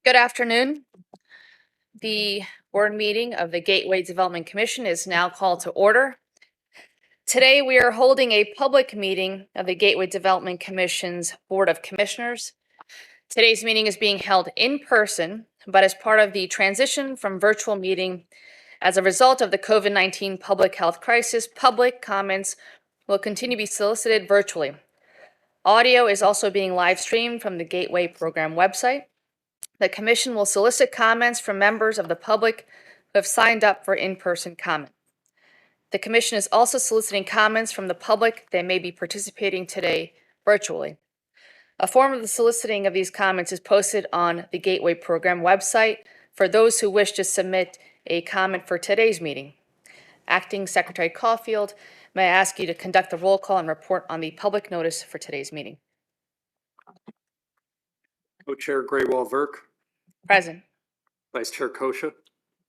Good afternoon. The board meeting of the Gateway Development Commission is now called to order. Today, we are holding a public meeting of the Gateway Development Commission's Board of Commissioners. Today's meeting is being held in person, but as part of the transition from virtual meeting as a result of the COVID-19 public health crisis, public comments will continue to be solicited virtually. Audio is also being live streamed from the Gateway program website. The commission will solicit comments from members of the public who have signed up for in-person comment. The commission is also soliciting comments from the public that may be participating today virtually. A form of the soliciting of these comments is posted on the Gateway program website for those who wish to submit a comment for today's meeting. Acting Secretary Caulfield, may I ask you to conduct the roll call and report on the public notice for today's meeting? Co-Chair Graywall-Verk. Present. Vice Chair Kosha.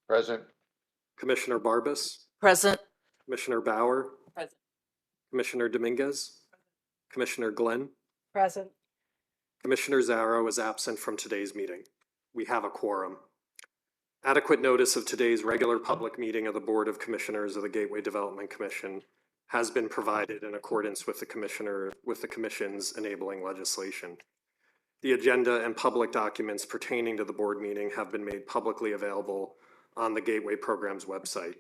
Present. Commissioner Barbas. Present. Commissioner Bauer. Present. Commissioner Dominguez. Commissioner Glenn. Present. Commissioner Zarrow is absent from today's meeting. We have a quorum. Adequate notice of today's regular public meeting of the Board of Commissioners of the Gateway Development Commission has been provided in accordance with the Commission's enabling legislation. The agenda and public documents pertaining to the board meeting have been made publicly available on the Gateway Program's website.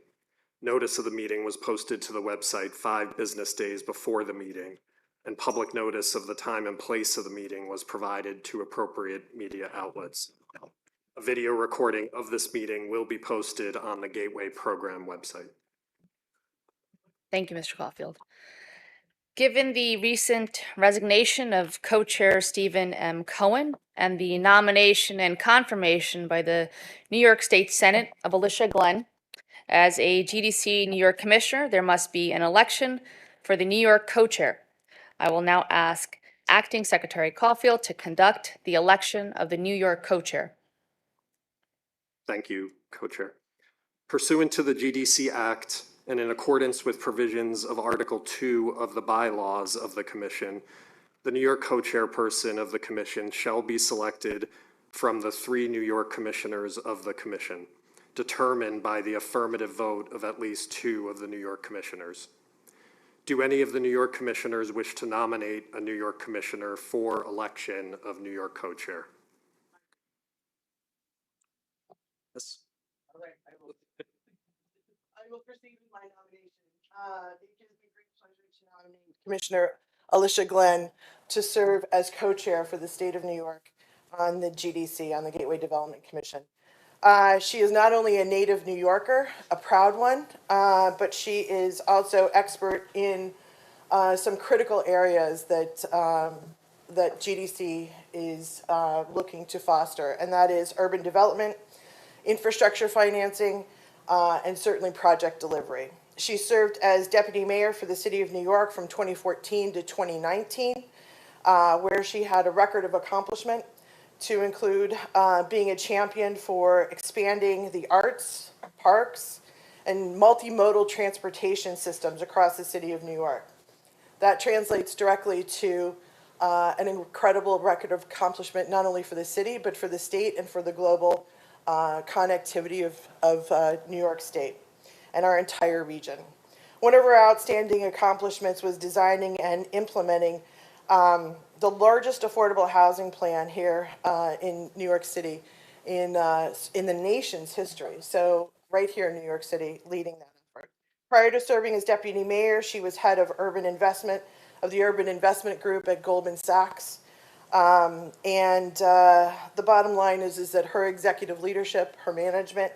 Notice of the meeting was posted to the website 5 business days before the meeting, and public notice of the time and place of the meeting was provided to appropriate media outlets. A video recording of this meeting will be posted on the Gateway Program website. Thank you, Mr. Caulfield. Given the recent resignation of co-chair Stephen M. Cohen and the nomination and confirmation by the New York State Senate of Alicia Glenn as a GDC New York Commissioner, there must be an election for the New York co-chair. I will now ask Acting Secretary Caulfield to conduct the election of the New York co-chair. Thank you, Co-Chair. Pursuant to the GDC Act, and in accordance with provisions of Article 2 of the bylaws of the Commission, the New York co-chairperson of the Commission shall be selected from the 3 New York commissioners of the Commission, determined by the affirmative vote of at least 2 of the New York commissioners. Do any of the New York commissioners wish to nominate a New York commissioner for election of New York co-chair? Yes. All right, I will proceed with my nomination. It gives me great pleasure to nominate Commissioner Alicia Glenn to serve as co-chair for the state of New York on the GDC, on the Gateway Development Commission. She is not only a native New Yorker, a proud one, but she is also expert in some critical areas that that GDC is looking to foster, and that is urban development, infrastructure financing, and certainly project delivery. She served as deputy mayor for the city of New York from 2014 to 2019, where she had a record of accomplishment to include being a champion for expanding the arts, parks, and multimodal transportation systems across the city of New York. That translates directly to an incredible record of accomplishment, not only for the city, but for the state and for the global connectivity of New York State and our entire region. One of her outstanding accomplishments was designing and implementing the largest affordable housing plan here in New York City in the nation's history. So right here in New York City, leading that effort. Prior to serving as deputy mayor, she was head of urban investment of the Urban Investment Group at Goldman Sachs. The bottom line is that her executive leadership, her management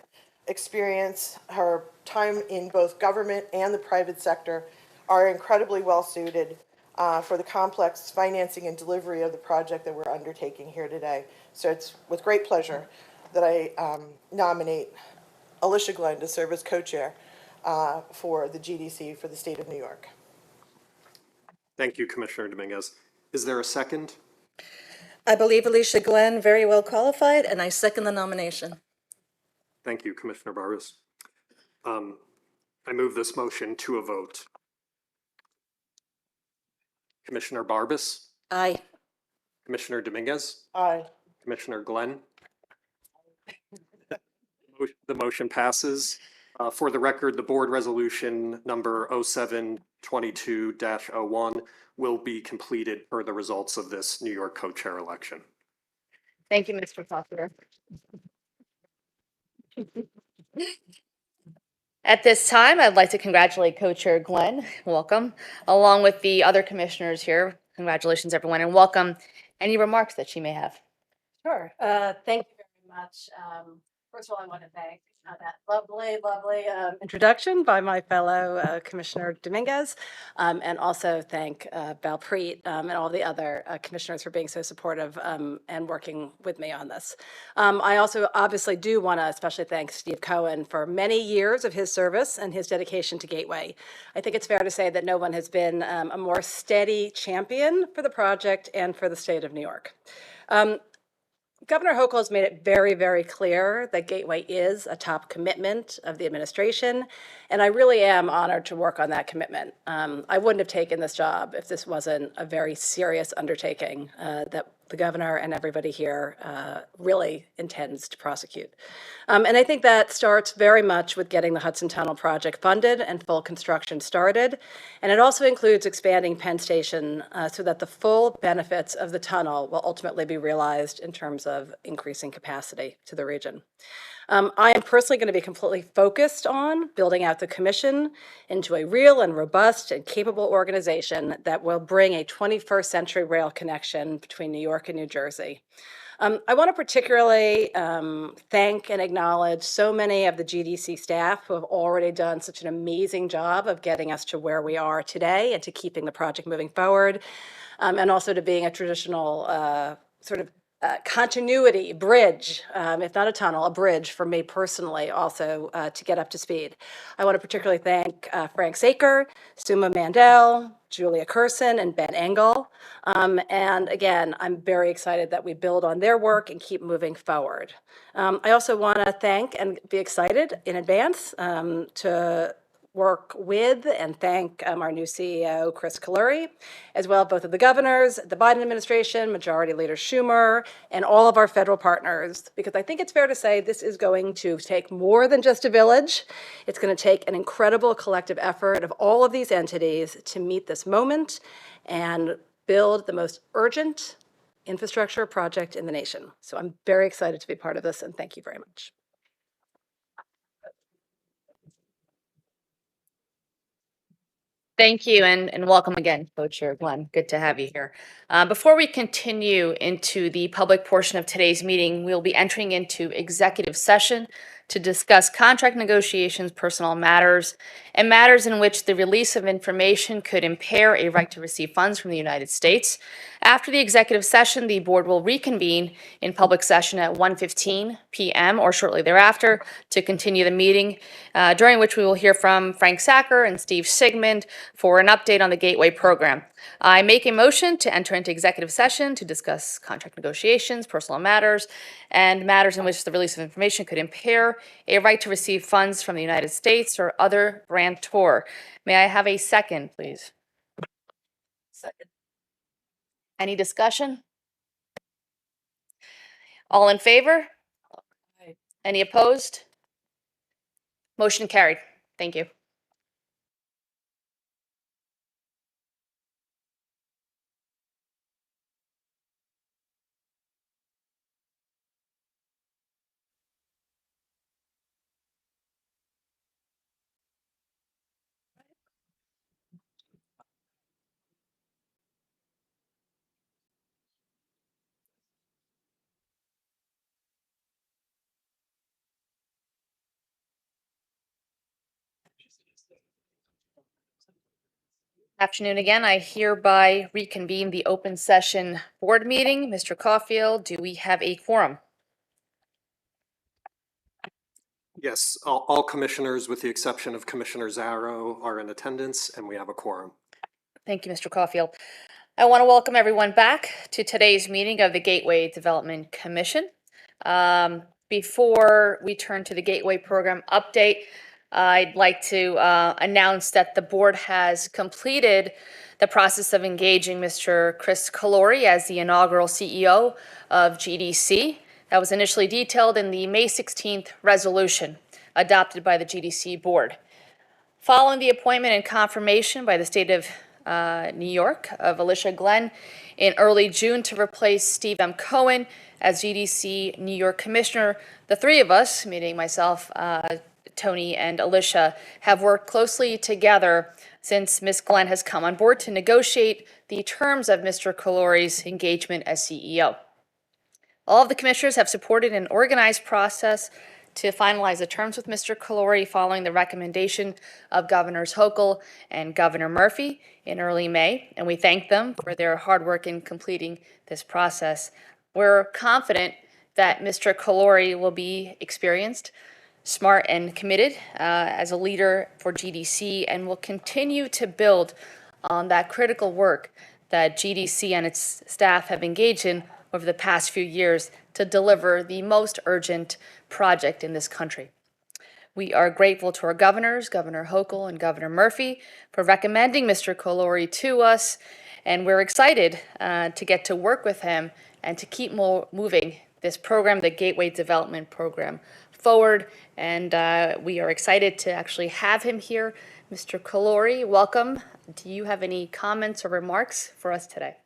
experience, her time in both government and the private sector are incredibly well suited for the complex financing and delivery of the project that we're undertaking here today. So it's with great pleasure that I nominate Alicia Glenn to serve as co-chair for the GDC for the state of New York. Thank you, Commissioner Dominguez. Is there a second? I believe Alicia Glenn very well qualified, and I second the nomination. Thank you, Commissioner Barbas. I move this motion to a vote. Commissioner Barbas? Aye. Commissioner Dominguez? Aye. Commissioner Glenn? The motion passes. For the record, the board resolution number 0722-01 will be completed per the results of this New York co-chair election. Thank you, Mr. Cofier. At this time, I'd like to congratulate Co-Chair Glenn, welcome, along with the other commissioners here. Congratulations, everyone, and welcome any remarks that she may have. Sure. Thank you very much. First of all, I want to thank that lovely introduction by my fellow Commissioner Dominguez, and also thank Valpreet and all the other commissioners for being so supportive and working with me on this. I also obviously do want to especially thank Steve Cohen for many years of his service and his dedication to Gateway. I think it's fair to say that no one has been a more steady champion for the project and for the state of New York. Governor Hochul has made it very, very clear that Gateway is a top commitment of the administration, and I really am honored to work on that commitment. I wouldn't have taken this job if this wasn't a very serious undertaking that the governor and everybody here really intends to prosecute. And I think that starts very much with getting the Hudson Tunnel project funded and full construction started. And it also includes expanding Penn Station so that the full benefits of the tunnel will ultimately be realized in terms of increasing capacity to the region. I am personally going to be completely focused on building out the commission into a real and robust and capable organization that will bring a 21st century rail connection between New York and New Jersey. I want to particularly thank and acknowledge so many of the GDC staff who have already done such an amazing job of getting us to where we are today and to keeping the project moving forward, and also to being a traditional sort of continuity bridge, if not a tunnel, a bridge for me personally also to get up to speed. I want to particularly thank Frank Saker, Suma Mandel, Julia Curson, and Ben Engel. And again, I'm very excited that we build on their work and keep moving forward. I also want to thank and be excited in advance to work with and thank our new CEO, Chris Kaluri, as well as both of the governors, the Biden administration, Majority Leader Schumer, and all of our federal partners, because I think it's fair to say this is going to take more than just a village. It's going to take an incredible collective effort of all of these entities to meet this moment and build the most urgent infrastructure project in the nation. So I'm very excited to be part of this, and thank you very much. Thank you, and welcome again, Co-Chair Glenn. Good to have you here. Before we continue into the public portion of today's meeting, we'll be entering into executive session to discuss contract negotiations, personnel matters, and matters in which the release of information could impair a right to receive funds from the United States. After the executive session, the board will reconvene in public session at 1:15 p.m. or shortly thereafter to continue the meeting, during which we will hear from Frank Sacker and Steve Sigmund for an update on the Gateway program. I make a motion to enter into executive session to discuss contract negotiations, personal matters, and matters in which the release of information could impair a right to receive funds from the United States or other grantor. May I have a second, please? Second. Any discussion? All in favor? Aye. Any opposed? Motion carried. Thank you. Afternoon again. I hereby reconvene the open session board meeting. Mr. Caulfield, do we have a quorum? Yes, all commissioners, with the exception of Commissioner Zarrow, are in attendance, and we have a quorum. Thank you, Mr. Caulfield. I want to welcome everyone back to today's meeting of the Gateway Development Commission. Before we turn to the Gateway program update, I'd like to announce that the board has completed the process of engaging Mr. Chris Kaluri as the inaugural CEO of GDC. that was initially detailed in the May 16th resolution adopted by the GDC board. Following the appointment and confirmation by the state of New York of Alicia Glenn in early June to replace Steve M. Cohen as GDC New York Commissioner, the three of us, meaning myself, Tony, and Alicia, have worked closely together since Ms. Glenn has come on board to negotiate the terms of Mr. Calori's engagement as CEO. All of the commissioners have supported an organized process to finalize the terms with Mr. Calori following the recommendation of Governors Hochul and Governor Murphy in early May, and we thank them for their hard work in completing this process. We're confident that Mr. Calori will be experienced, smart, and committed as a leader for GDC, and will continue to build on that critical work that GDC and its staff have engaged in over the past few years to deliver the most urgent project in this country. We are grateful to our governors, Governor Hochul and Governor Murphy, for recommending Mr. Calori to us, and we're excited to get to work with him and to keep moving this program, the Gateway Development Program, forward. And we are excited to actually have him here. Mr. Calori, welcome. Do you have any comments or remarks for us today?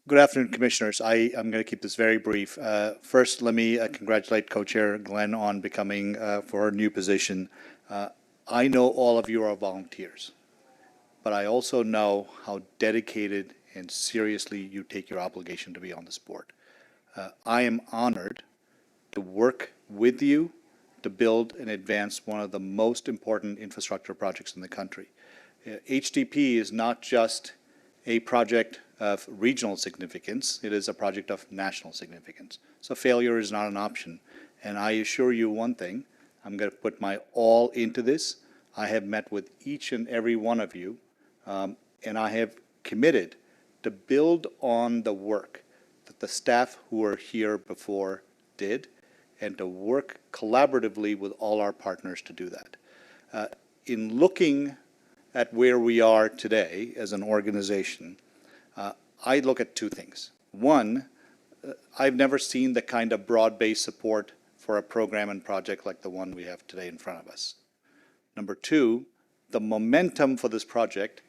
Good afternoon, Commissioners. I'm going to keep this very brief. First, let me congratulate Co-Chair Glenn on becoming for her new position. I know all of you are volunteers, but I also know how dedicated and seriously you take your obligation to be on this board. I am honored to work with you to build and advance one of the most important infrastructure projects in the country. HDP is not just a project of regional significance, it is a project of national significance. So failure is not an option. And I assure you one thing, I'm going to put my all into this. I have met with each and every one of you, and I have committed to build on the work that the staff who were here before did, and to work collaboratively with all our partners to do that. In looking at where we are today as an organization, I look at two things. One, I've never seen the kind of broad-based support for a program and project like the one we have today in front of us. Number two, the momentum for this project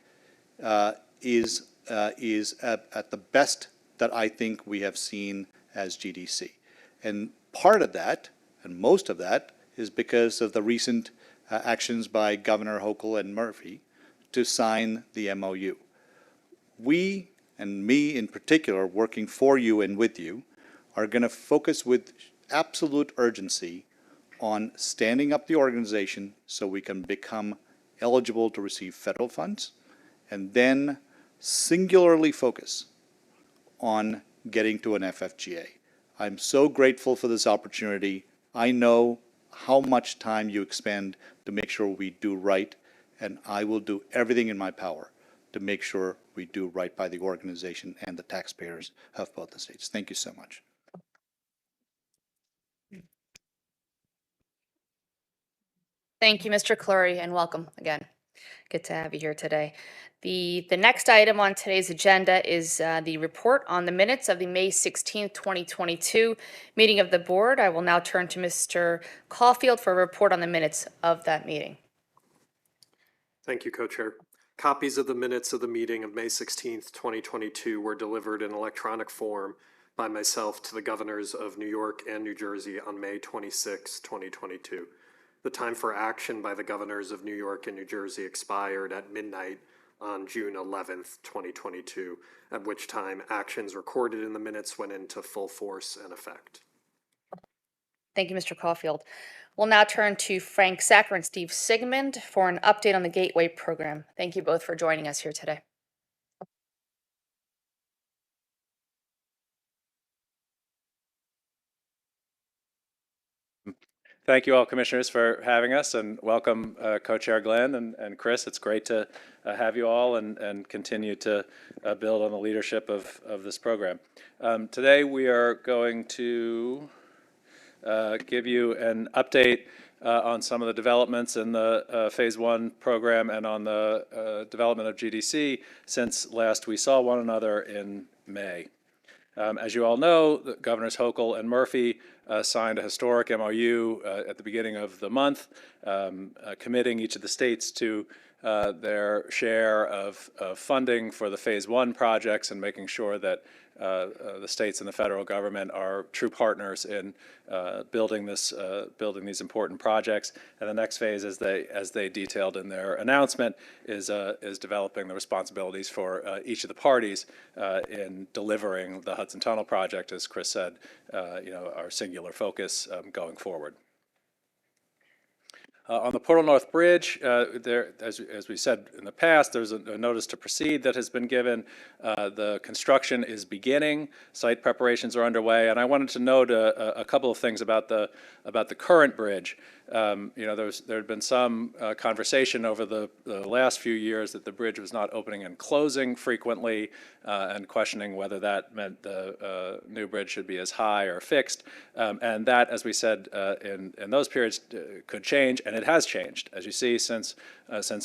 is at the best that I think we have seen as GDC. And part of that, and most of that, is because of the recent actions by Governor Hochul and Murphy to sign the MOU. We, and me in particular, working for you and with you, are going to focus with absolute urgency on standing up the organization so we can become eligible to receive federal funds, and then singularly focus on getting to an FFGA. I'm so grateful for this opportunity. I know how much time you expend to make sure we do right, and I will do everything in my power to make sure we do right by the organization and the taxpayers of both the states. Thank you so much. Thank you, Mr. Calori, and welcome again. Good to have you here today. The next item on today's agenda is the report on the minutes of the May 16th, 2022 meeting of the board. I will now turn to Mr. Caulfield for a report on the minutes of that meeting. Thank you, Co-Chair. Copies of the minutes of the meeting of May 16th, 2022 were delivered in electronic form by myself to the governors of New York and New Jersey on May 26, 2022. The time for action by the governors of New York and New Jersey expired at midnight on June 11th, 2022, at which time actions recorded in the minutes went into full force and effect. Thank you, Mr. Caulfield. We'll now turn to Frank Sacker and Steve Sigmund for an update on the Gateway program. Thank you both for joining us here today. Thank you all, Commissioners, for having us, and welcome Co-Chair Glenn and Chris. It's great to have you all and continue to build on the leadership of this program. Today we are going to give you an update on some of the developments in the Phase 1 program and on the development of GDC since last we saw one another in May. As you all know, Governors Hochul and Murphy signed a historic MOU at the beginning of the month, committing each of the states to their share of funding for the Phase 1 projects and making sure that the states and the federal government are true partners in building these important projects. And the next phase, as they detailed in their announcement, is developing the responsibilities for each of the parties in delivering the Hudson Tunnel project, as Chris said, our singular focus going forward. On the Portal North Bridge, as we said in the past, there's a notice to proceed that has been given. The construction is beginning. Site preparations are underway, and I wanted to note a couple of things about the current bridge. There had been some conversation over the last few years that the bridge was not opening and closing frequently, and questioning whether that meant the new bridge should be as high or fixed. And that, as we said in those periods, could change, and it has changed. As you see, since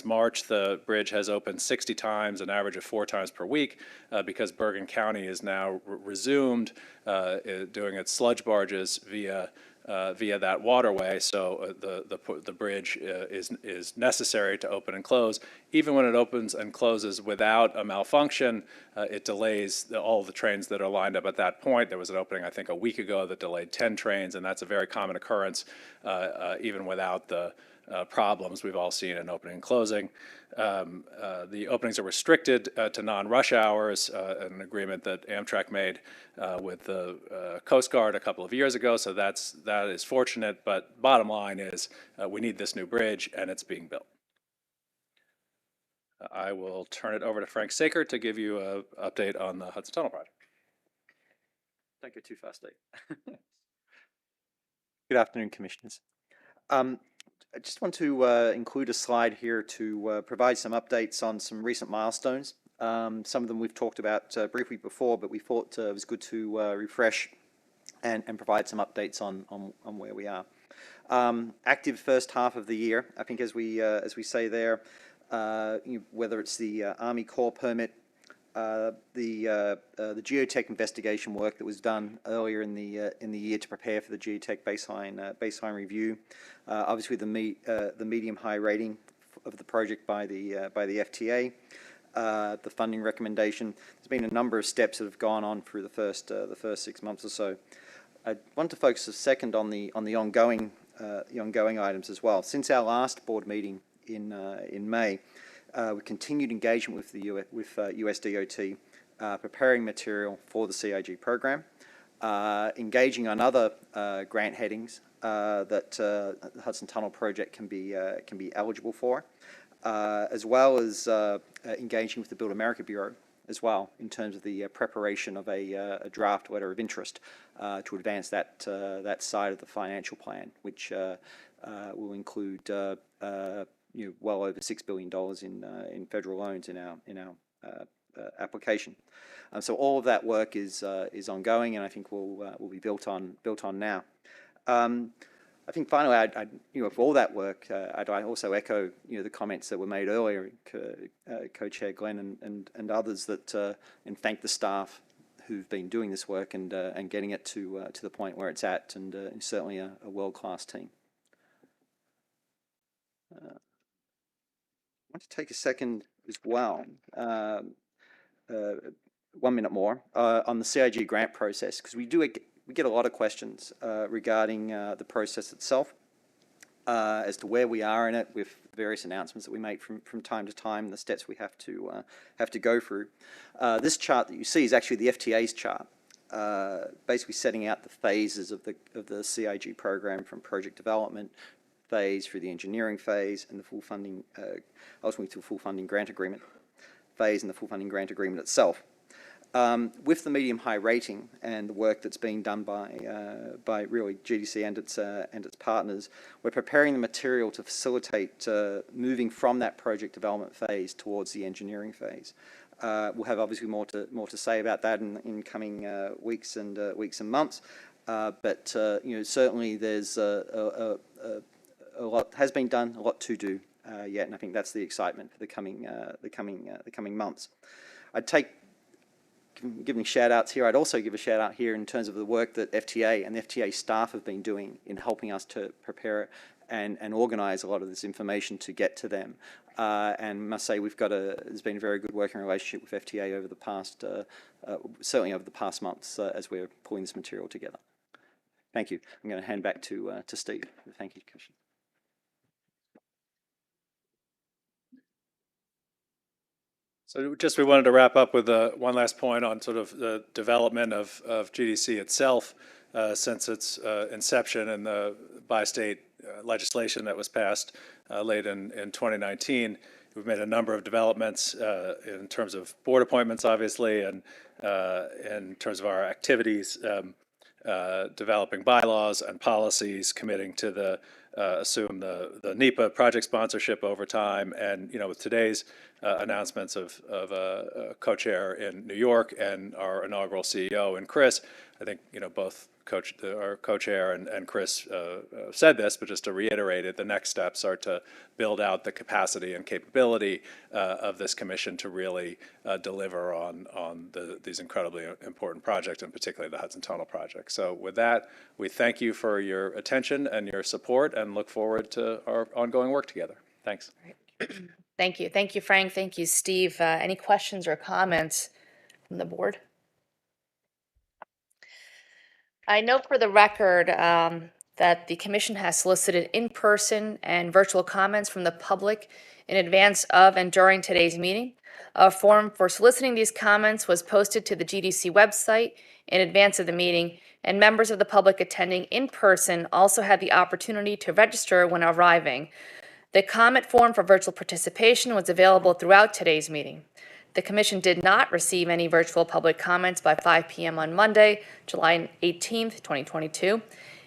March, the bridge has opened 60 times, an average of 4 times per week, because Bergen County is now resumed doing its sludge barges via that waterway. So the bridge is necessary to open and close. Even when it opens and closes without a malfunction, it delays all the trains that are lined up at that point. There was an opening, I think, a week ago that delayed 10 trains, and that's a very common occurrence, even without the problems we've all seen in opening and closing. The openings are restricted to non-rush hours, an agreement that Amtrak made with the Coast Guard a couple of years ago, so that is fortunate, but bottom line is we need this new bridge, and it's being built. I will turn it over to Frank Saker to give you an update on the Hudson Tunnel project. Don't go too fast, Dave. Good afternoon, Commissioners. I just want to include a slide here to provide some updates on some recent milestones. Some of them we've talked about briefly before, but we thought it was good to refresh and provide some updates on where we are. Active first half of the year, I think, as we say there, whether it's the Army Corps permit, the geotech investigation work that was done earlier in the year to prepare for the geotech baseline review, obviously the medium-high rating of the project by the FTA, the funding recommendation. There's been a number of steps that have gone on through the first 6 months or so. I want to focus a second on the ongoing items as well. Since our last board meeting in May, we continued engagement with the US DOT, preparing material for the CIG program, engaging on other grant headings that the Hudson Tunnel project can be eligible for, as well as engaging with the Build America Bureau as well in terms of the preparation of a draft letter of interest to advance that side of the financial plan, which will include well over $6 billion in federal loans in our application. So all of that work is ongoing, and I think will be built on now. I think finally, for all that work, I'd also echo the comments that were made earlier, Co-Chair Glenn and others, and thank the staff who've been doing this work and getting it to the point where it's at, and certainly a world-class team. I want to take a second as well, 1 minute more, on the CIG grant process, because we get a lot of questions regarding the process itself, as to where we are in it, with various announcements that we make from time to time, the steps we have to go through. This chart that you see is actually the FTA's chart, basically setting out the phases of the CIG program, from project development phase through the engineering phase and the full funding, ultimately to the full funding grant agreement phase and the full funding grant agreement itself. With the medium-high rating and the work that's being done by really GDC and its partners, we're preparing the material to facilitate moving from that project development phase towards the engineering phase. We'll have obviously more to say about that in coming weeks and months, but certainly there's a lot has been done, a lot to do yet, and I think that's the excitement for the coming months. Giving shout outs here, I'd also give a shout out here in terms of the work that FTA and the FTA staff have been doing in helping us to prepare and organize a lot of this information to get to them. And must say there's been a very good working relationship with FTA over the past, certainly over the past months as we're pulling this material together. Thank you. I'm going to hand back to Steve. Thank you, Commissioner. So just we wanted to wrap up with one last point on sort of the development of GDC itself since its inception and the bi-state legislation that was passed late in 2019. We've made a number of developments in terms of board appointments, obviously, and in terms of our activities, developing bylaws and policies, committing to assume the NEPA project sponsorship over time, and with today's announcements of a co-chair in New York and our inaugural CEO in Chris, I think both our co-chair and Chris said this, but just to reiterate it, the next steps are to build out the capacity and capability of this commission to really deliver on these incredibly important projects, and particularly the Hudson Tunnel project. So with that, we thank you for your attention and your support and look forward to our ongoing work together. Thanks. Thank you. Thank you, Frank. Thank you, Steve. Any questions or comments from the board? I note for the record that the commission has solicited in-person and virtual comments from the public in advance of and during today's meeting. A form for soliciting these comments was posted to the GDC website in advance of the meeting, and members of the public attending in person also had the opportunity to register when arriving. The comment form for virtual participation was available throughout today's meeting. The Commission did not receive any virtual public comments by 5 p.m. on Monday, July 18th, 2022.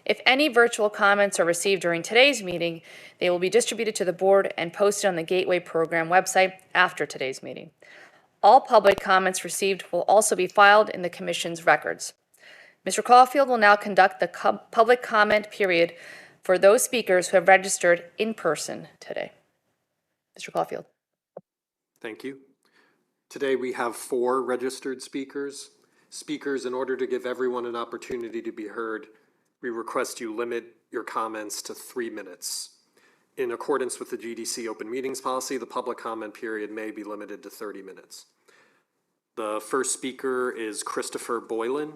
If any virtual comments are received during today's meeting, they will be distributed to the board and posted on the Gateway Program website after today's meeting. All public comments received will also be filed in the Commission's records. Mr. Caulfield will now conduct the public comment period for those speakers who have registered in person today. Mr. Caulfield. Thank you. Today we have 4 registered speakers. Speakers, in order to give everyone an opportunity to be heard, we request you limit your comments to 3 minutes. In accordance with the GDC open meetings policy, the public comment period may be limited to 30 minutes. The first speaker is Christopher Boylan.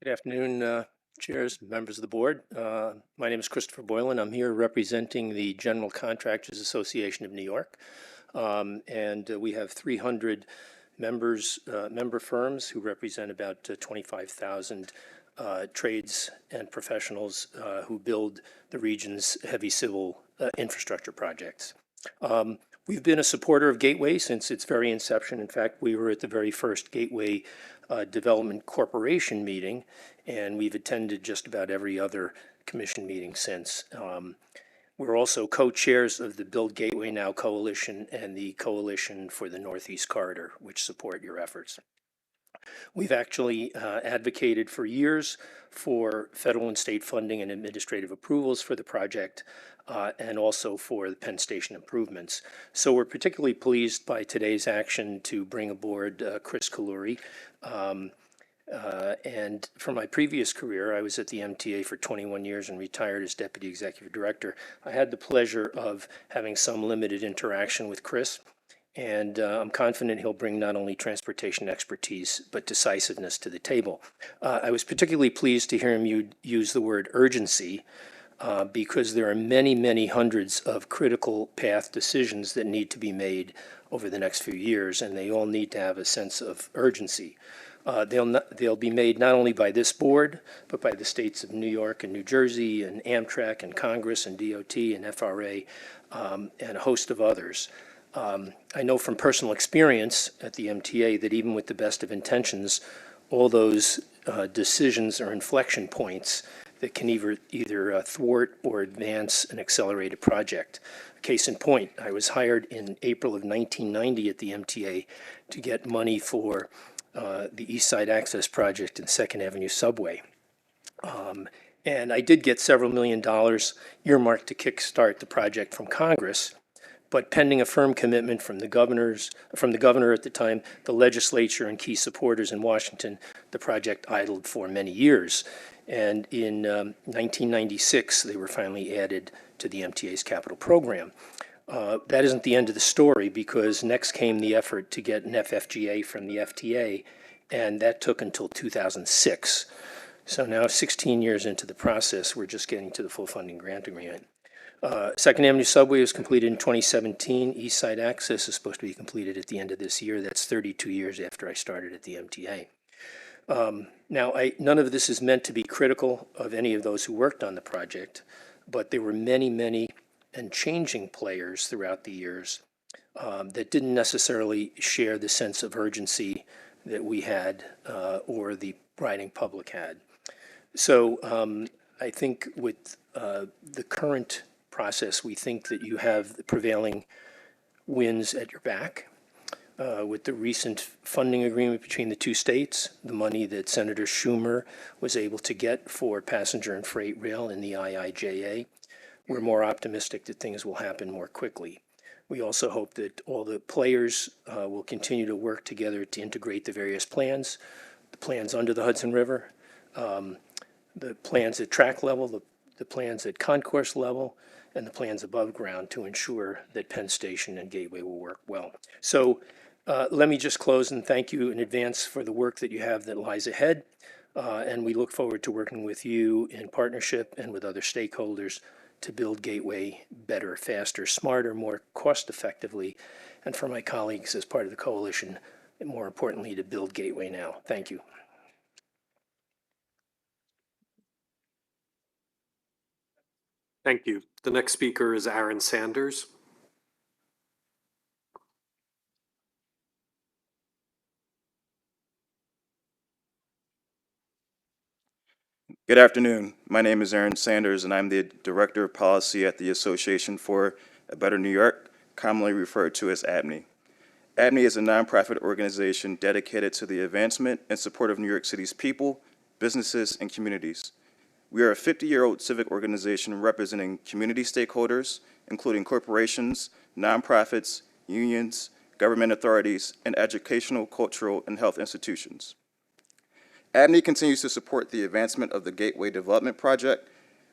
Good afternoon, chairs, members of the board. My name is Christopher Boylan. I'm here representing the General Contractors Association of New York. And we have 300 member firms who represent about 25,000 trades and professionals who build the region's heavy civil infrastructure projects. We've been a supporter of Gateway since its very inception. In fact, we were at the very first Gateway Development Corporation meeting, and we've attended just about every other commission meeting since. We're also co-chairs of the Build Gateway Now Coalition and the Coalition for the Northeast Corridor, which support your efforts. We've actually advocated for years for federal and state funding and administrative approvals for the project, and also for the Penn Station improvements. So we're particularly pleased by today's action to bring aboard Chris Kaluri. And from my previous career, I was at the MTA for 21 years and retired as Deputy Executive Director. I had the pleasure of having some limited interaction with Chris, and I'm confident he'll bring not only transportation expertise, but decisiveness to the table. I was particularly pleased to hear him use the word urgency, because there are many, many hundreds of critical path decisions that need to be made over the next few years, and they all need to have a sense of urgency. They'll be made not only by this board, but by the states of New York and New Jersey and Amtrak and Congress and DOT and FRA and a host of others. I know from personal experience at the MTA that even with the best of intentions, all those decisions or inflection points that can either thwart or advance an accelerated project. Case in point, I was hired in April of 1990 at the MTA to get money for the East Side Access Project and Second Avenue Subway. And I did get several $1 million earmarked to kickstart the project from Congress, but pending a firm commitment from the governor at the time, the legislature, and key supporters in Washington, the project idled for many years. And in 1996, they were finally added to the MTA's capital program. That isn't the end of the story, because next came the effort to get an FFGA from the FTA, and that took until 2006. So now, 16 years into the process, we're just getting to the full funding grant agreement. Second Avenue Subway was completed in 2017. East Side Access is supposed to be completed at the end of this year. That's 32 years after I started at the MTA. Now, none of this is meant to be critical of any of those who worked on the project, but there were many, many and changing players throughout the years that didn't necessarily share the sense of urgency that we had or the riding public had. So I think with the current process, we think that you have the prevailing winds at your back. With the recent funding agreement between the two states, the money that Senator Schumer was able to get for passenger and freight rail in the IIJA, we're more optimistic that things will happen more quickly. We also hope that all the players will continue to work together to integrate the various plans, the plans under the Hudson River, the plans at track level, the plans at concourse level, and the plans above ground to ensure that Penn Station and Gateway will work well. So let me just close and thank you in advance for the work that you have that lies ahead. And we look forward to working with you in partnership and with other stakeholders to build Gateway better, faster, smarter, more cost effectively, and for my colleagues as part of the coalition, and more importantly, to build Gateway now. Thank you. Thank you. The next speaker is Aaron Sanders. Good afternoon. My name is Aaron Sanders, and I'm the Director of Policy at the Association for a Better New York, commonly referred to as ABNY. ABNY is a nonprofit organization dedicated to the advancement and support of New York City's people, businesses, and communities. We are a 50-year-old civic organization representing community stakeholders, including corporations, nonprofits, unions, government authorities, and educational, cultural, and health institutions. ABNY continues to support the advancement of the Gateway Development Project.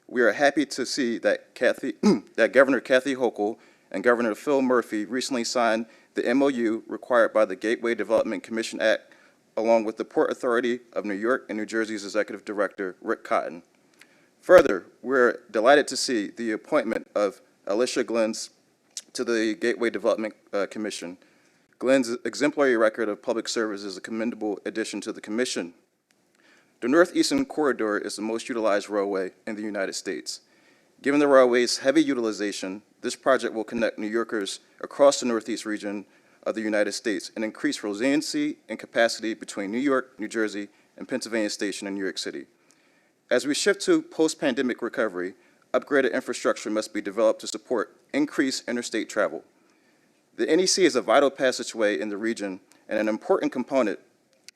We are happy to see that Governor Kathy Hochul and Governor Phil Murphy recently signed the MOU required by the Gateway Development Commission Act, along with the Port Authority of New York and New Jersey's Executive Director, Rick Cotton. Further, we're delighted to see the appointment of Alicia Glenn to the Gateway Development Commission. Glenn's exemplary record of public service is a commendable addition to the commission. The Northeastern Corridor is the most utilized railway in the United States. Given the railway's heavy utilization, this project will connect New Yorkers across the Northeast region of the United States and increase resiliency and capacity between New York, New Jersey, and Pennsylvania Station in New York City. As we shift to post-pandemic recovery, upgraded infrastructure must be developed to support increased interstate travel. The NEC is a vital passageway in the region and an important component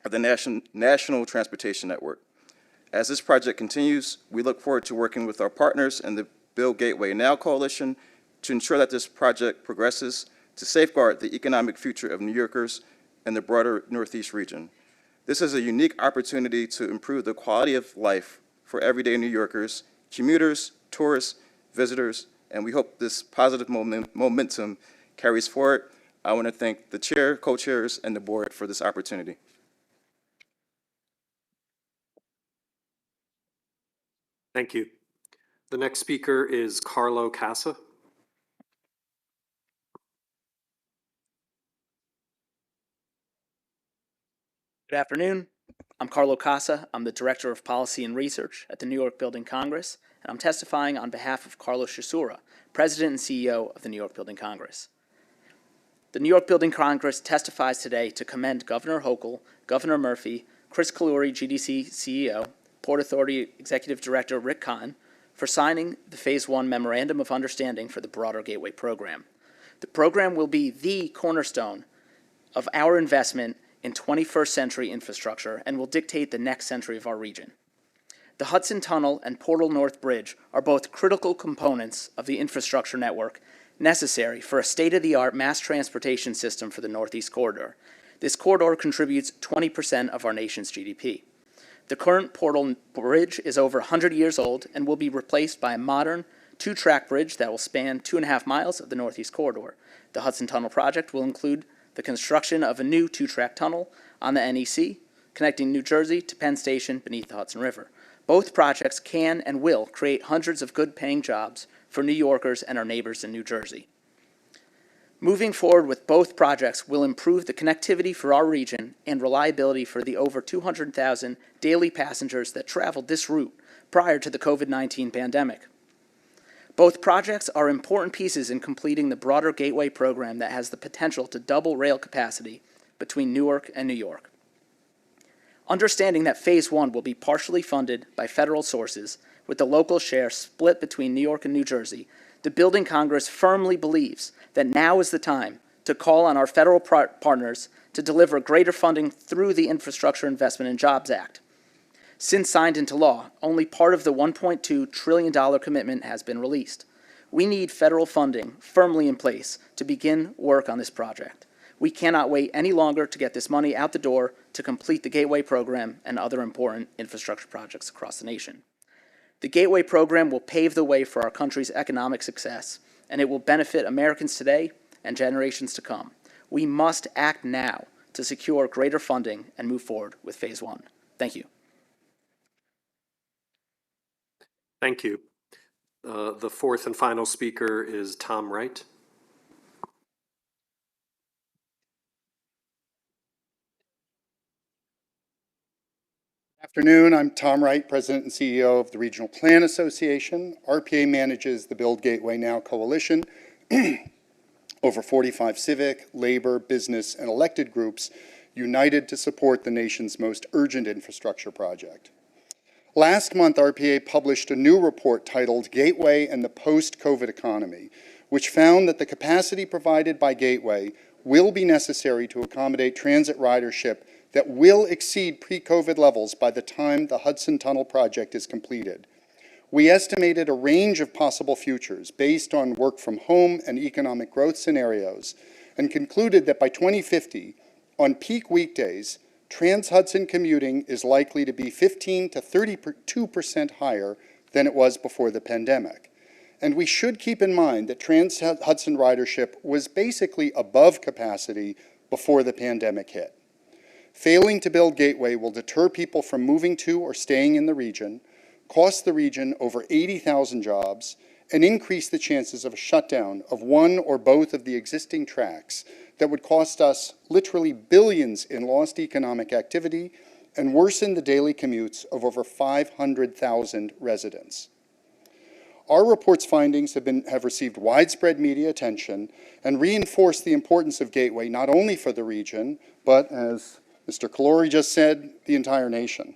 of the national transportation network. As this project continues, we look forward to working with our partners in the Build Gateway Now coalition to ensure that this project progresses to safeguard the economic future of New Yorkers and the broader Northeast region. This is a unique opportunity to improve the quality of life for everyday New Yorkers, commuters, tourists, visitors, and we hope this positive momentum carries forward. I want to thank the chair, co-chairs, and the board for this opportunity. Thank you. The next speaker is Carlo Casa. Good afternoon. I'm Carlo Casa. I'm the Director of Policy and Research at the New York Building Congress, and I'm testifying on behalf of Carlos Chisura, President and CEO of the New York Building Congress. The New York Building Congress testifies today to commend Governor Hochul, Governor Murphy, Chris Kaluri, GDC CEO, Port Authority Executive Director Rick Kahn for signing the Phase 1 Memorandum of Understanding for the broader Gateway program. The program will be the cornerstone of our investment in 21st century infrastructure and will dictate the next century of our region. The Hudson Tunnel and Portal North Bridge are both critical components of the infrastructure network necessary for a state-of-the-art mass transportation system for the Northeast Corridor. This corridor contributes 20% of our nation's GDP. The current Portal Bridge is over 100 years old and will be replaced by a modern two-track bridge that will span 2.5 miles of the Northeast Corridor. The Hudson Tunnel project will include the construction of a new two-track tunnel on the NEC, connecting New Jersey to Penn Station beneath the Hudson River. Both projects can and will create hundreds of good-paying jobs for New Yorkers and our neighbors in New Jersey. Moving forward with both projects will improve the connectivity for our region and reliability for the over 200,000 daily passengers that traveled this route prior to the COVID-19 pandemic. Both projects are important pieces in completing the broader Gateway program that has the potential to double rail capacity between Newark and New York. Understanding that Phase 1 will be partially funded by federal sources, with the local share split between New York and New Jersey, the Building Congress firmly believes that now is the time to call on our federal partners to deliver greater funding through the Infrastructure Investment and Jobs Act. Since signed into law, only part of the $1.2 trillion commitment has been released. We need federal funding firmly in place to begin work on this project. We cannot wait any longer to get this money out the door to complete the Gateway program and other important infrastructure projects across the nation. The Gateway program will pave the way for our country's economic success, and it will benefit Americans today and generations to come. We must act now to secure greater funding and move forward with Phase 1. Thank you. Thank you. The fourth and final speaker is Tom Wright. Afternoon, I'm Tom Wright, President and CEO of the Regional Plan Association. RPA manages the Build Gateway Now coalition. Over 45 civic, labor, business, and elected groups united to support the nation's most urgent infrastructure project. Last month, RPA published a new report titled Gateway and the Post-COVID Economy, which found that the capacity provided by Gateway will be necessary to accommodate transit ridership that will exceed pre-COVID levels by the time the Hudson Tunnel project is completed. We estimated a range of possible futures based on work from home and economic growth scenarios and concluded that by 2050, on peak weekdays, Trans-Hudson commuting is likely to be 15 to 32% higher than it was before the pandemic. And we should keep in mind that Trans-Hudson ridership was basically above capacity before the pandemic hit. Failing to build Gateway will deter people from moving to or staying in the region, cost the region over 80,000 jobs, and increase the chances of a shutdown of one or both of the existing tracks that would cost us literally billions in lost economic activity and worsen the daily commutes of over 500,000 residents. Our report's findings have received widespread media attention and reinforce the importance of Gateway not only for the region, but as Mr. Calori just said, the entire nation.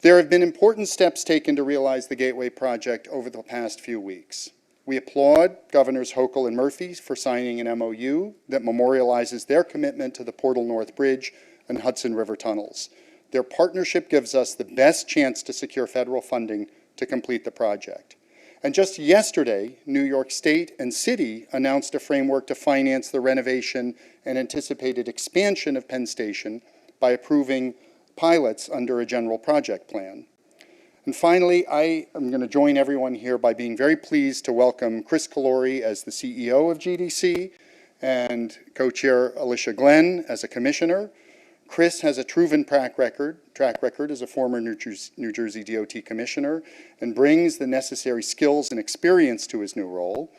There have been important steps taken to realize the Gateway project over the past few weeks. We applaud Governors Hochul and Murphy for signing an MOU that memorializes their commitment to the Portal North Bridge and Hudson River tunnels. Their partnership gives us the best chance to secure federal funding to complete the project. And just yesterday, New York State and City announced a framework to finance the renovation and anticipated expansion of Penn Station by approving pilots under a general project plan. And finally, I am going to join everyone here by being very pleased to welcome Chris Calori as the CEO of GDC and co-chair Alicia Glenn as a commissioner. Chris has a proven track record as a former New Jersey DOT commissioner and brings the necessary skills and experience to his new role.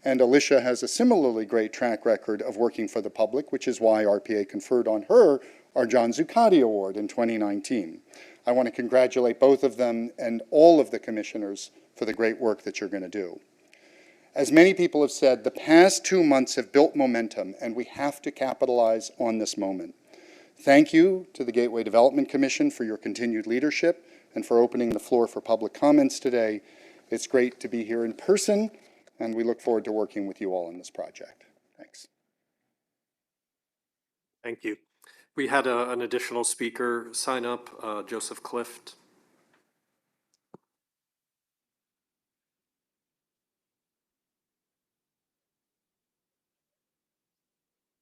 And Alicia has a similarly great track record of working for the public, which is why RPA conferred on her our John Zuccotti Award in 2019. I want to congratulate both of them and all of the commissioners for the great work that you're going to do. As many people have said, the past 2 months have built momentum, and we have to capitalize on this moment. Thank you to the Gateway Development Commission for your continued leadership, and for opening the floor for public comments today. It's great to be here in person, and we look forward to working with you all on this project. Thanks. Thank you. We had an additional speaker sign up, Joseph Clift.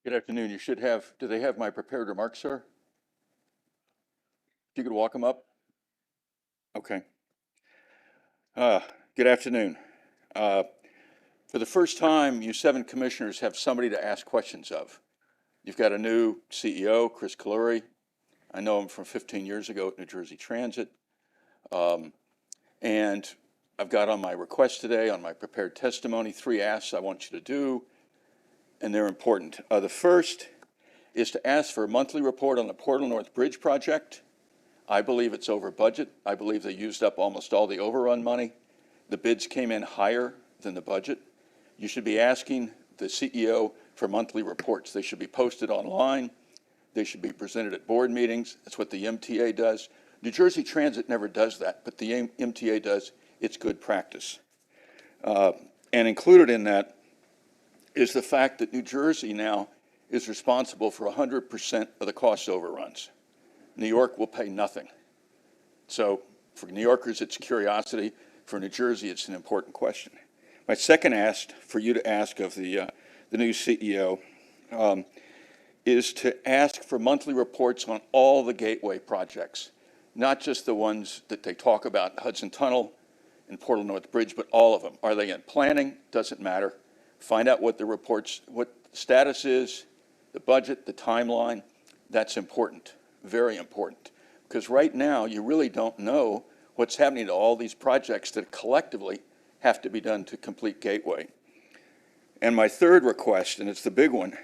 Good afternoon. You should have, do they have my prepared remarks, sir? If you could walk them up? Okay. Good afternoon. For the first time, you 7 commissioners have somebody to ask questions of. You've got a new CEO, Chris Kaluri. I know him from 15 years ago at New Jersey Transit. And I've got on my request today, on my prepared testimony, 3 asks I want you to do, and they're important. The first is to ask for a monthly report on the Portal North Bridge project. I believe it's over budget. I believe they used up almost all the overrun money. The bids came in higher than the budget. You should be asking the CEO for monthly reports. They should be posted online. They should be presented at board meetings. That's what the MTA does. New Jersey Transit never does that, but the MTA does. It's good practice. And included in that is the fact that New Jersey now is responsible for 100% of the cost overruns. New York will pay nothing. So for New Yorkers, it's curiosity. For New Jersey, it's an important question. My second ask for you to ask of the new CEO is to ask for monthly reports on all the gateway projects, not just the ones that they talk about, Hudson Tunnel and Portal North Bridge, but all of them. Are they in planning? Doesn't matter. Find out what the reports, what the status is, the budget, the timeline. That's important, very important. Because right now, you really don't know what's happening to all these projects that collectively have to be done to complete Gateway. And my third request, and it's the big one,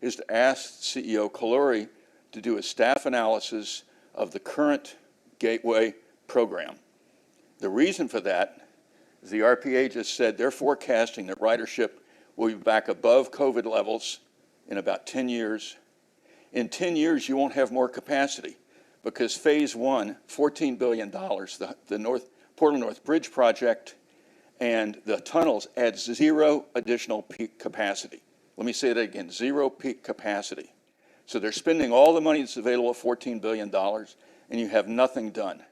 is to ask CEO Kaluri to do a staff analysis of the current Gateway program. The reason for that is the RPA just said they're forecasting that ridership will be back above COVID levels in about 10 years. In 10 years, you won't have more capacity because phase 1, $14 billion, the Portal North Bridge project and the tunnels add 0 additional peak capacity. Let me say that again, 0 peak capacity. So they're spending all the money that's available, $14 billion, and you have nothing done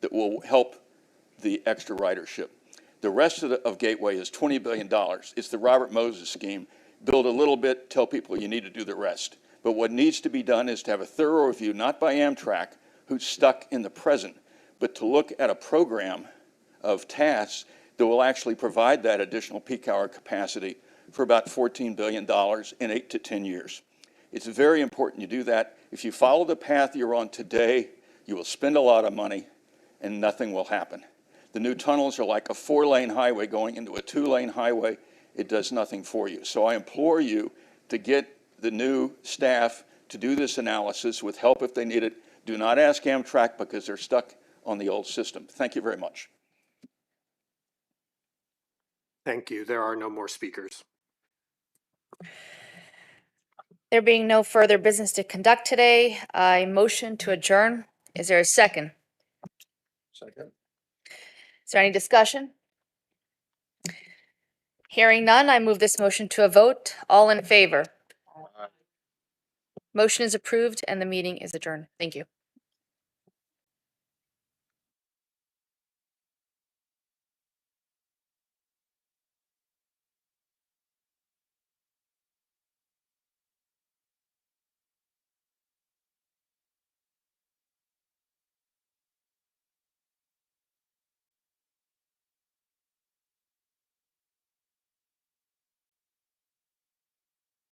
that will help the extra ridership. The rest of Gateway is $20 billion. It's the Robert Moses scheme. Build a little bit, tell people you need to do the rest. But what needs to be done is to have a thorough review, not by Amtrak, who's stuck in the present, but to look at a program of tasks that will actually provide that additional peak hour capacity for about $14 billion in 8 to 10 years. It's very important you do that. If you follow the path you're on today, you will spend a lot of money and nothing will happen. The new tunnels are like a 4-lane highway going into a 2-lane highway. It does nothing for you. So I implore you to get the new staff to do this analysis with help if they need it. Do not ask Amtrak because they're stuck on the old system. Thank you very much. Thank you. There are no more speakers. There being no further business to conduct today, I motion to adjourn. Is there a second? Second. Is there any discussion? Hearing none, I move this motion to a vote. All in favor? Motion is approved and the meeting is adjourned. Thank you.